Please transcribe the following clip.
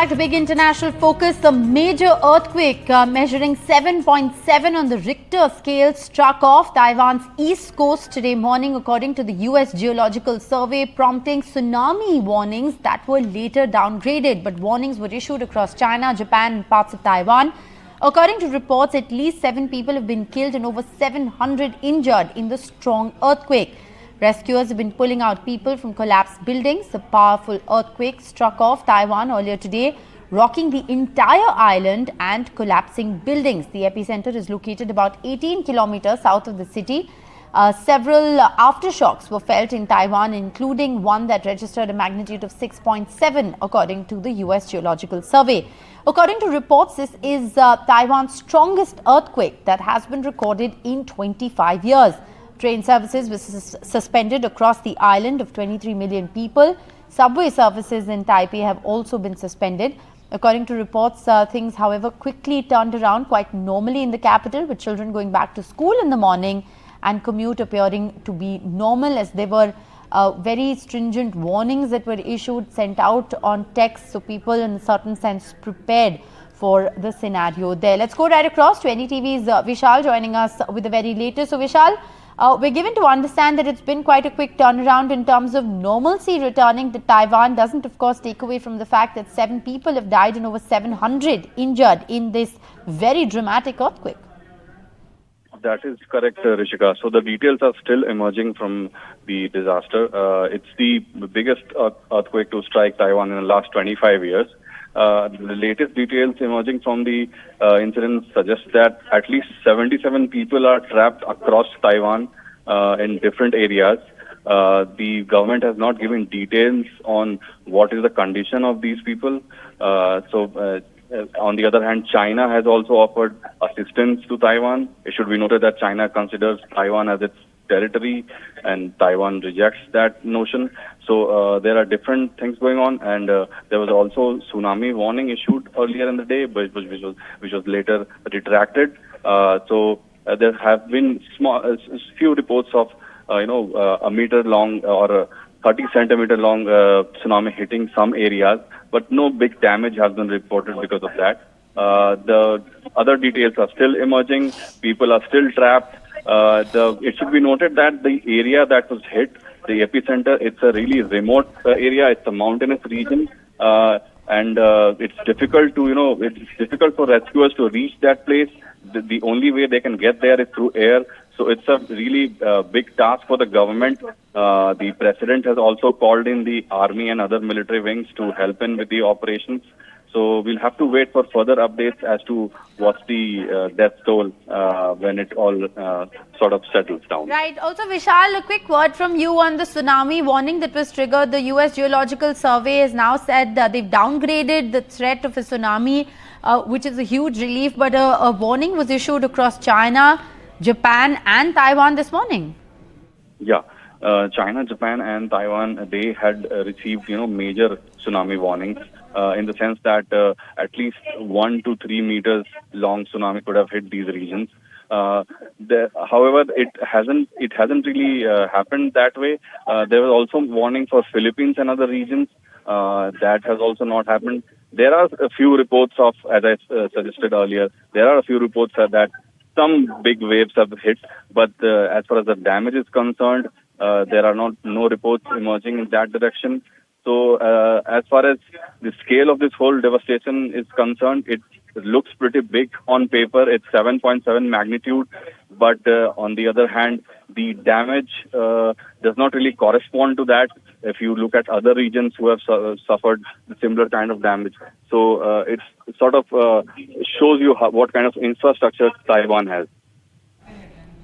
back. Big international focus. The major earthquake measuring 7.7 on the Richter scale struck off Taiwan's east coast today morning, according to the US Geological Survey, prompting tsunami warnings that were later downgraded. But warnings were issued across China, Japan and parts of Taiwan. According to reports, at least 7 people have been killed and over 700 injured in the strong earthquake. Rescuers have been pulling out people from collapsed buildings. The powerful earthquake struck off Taiwan earlier today, rocking the entire island and collapsing buildings. The epicenter is located about 18 kilometers south of the city. Several aftershocks were felt in Taiwan, including one that registered a magnitude of 6.7, according to the US Geological Survey. According to reports, this is Taiwan's strongest earthquake that has been recorded in 25 years. Train services were suspended across the island of 23 million people. Subway services in Taipei have also been suspended. According to reports, things, however, quickly turned around quite normally in the capital, with children going back to school in the morning and commute appearing to be normal, as there were very stringent warnings that were issued, sent out on text, so people in a certain sense prepared for the scenario there. Let's go right across to NDTV's Vishal joining us with the very latest. So Vishal, we're given to understand that it's been quite a quick turnaround in terms of normalcy returning to Taiwan. Doesn't, of course, take away from the fact that 7 people have died and over 700 injured in this very dramatic earthquake. That is correct, Rishika. So the details are still emerging from the disaster. It's the biggest earthquake to strike Taiwan in the last 25 years. The latest details emerging from the incident suggest that at least 77 people are trapped across Taiwan in different areas. The government has not given details on what is the condition of these people. On the other hand, China has also offered assistance to Taiwan. It should be noted that China considers Taiwan as its territory and Taiwan rejects that notion. So there are different things going on, and there was also tsunami warning issued earlier in the day, which was later retracted. There have been few reports of a meter long or a 30 centimeter long tsunami hitting some areas, but no big damage has been reported because of that. The other details are still emerging. People are still trapped. It should be noted that the area that was hit, the epicenter, it's a really remote area. It's a mountainous region, and it's difficult for rescuers to reach that place. The only way they can get there is through air. So it's a really big task for the government. The president has also called in the army and other military wings to help in with the operations. So we'll have to wait for further updates as to what's the death toll when it all sort of settles down. Right. Also, Vishal, a quick word from you on the tsunami warning that was triggered. The US Geological Survey has now said that they've downgraded the threat of a tsunami, which is a huge relief. But a warning was issued across China, Japan and Taiwan this morning. Yeah. China, Japan and Taiwan, they had received, major tsunami warnings in the sense that at least 1 to 3 meters long tsunami could have hit these regions. However, it hasn't really happened that way. There was also warning for Philippines and other regions. That has also not happened. There are a few reports of, as I suggested earlier, there are a few reports that some big waves have hit, but as far as the damage is concerned, there are no reports emerging in that direction. So as far as the scale of this whole devastation is concerned, it looks pretty big on paper. It's 7.7 magnitude, but on the other hand, the damage does not really correspond to that if you look at other regions who have suffered similar kind of damage. So it sort of shows you what kind of infrastructure Taiwan has.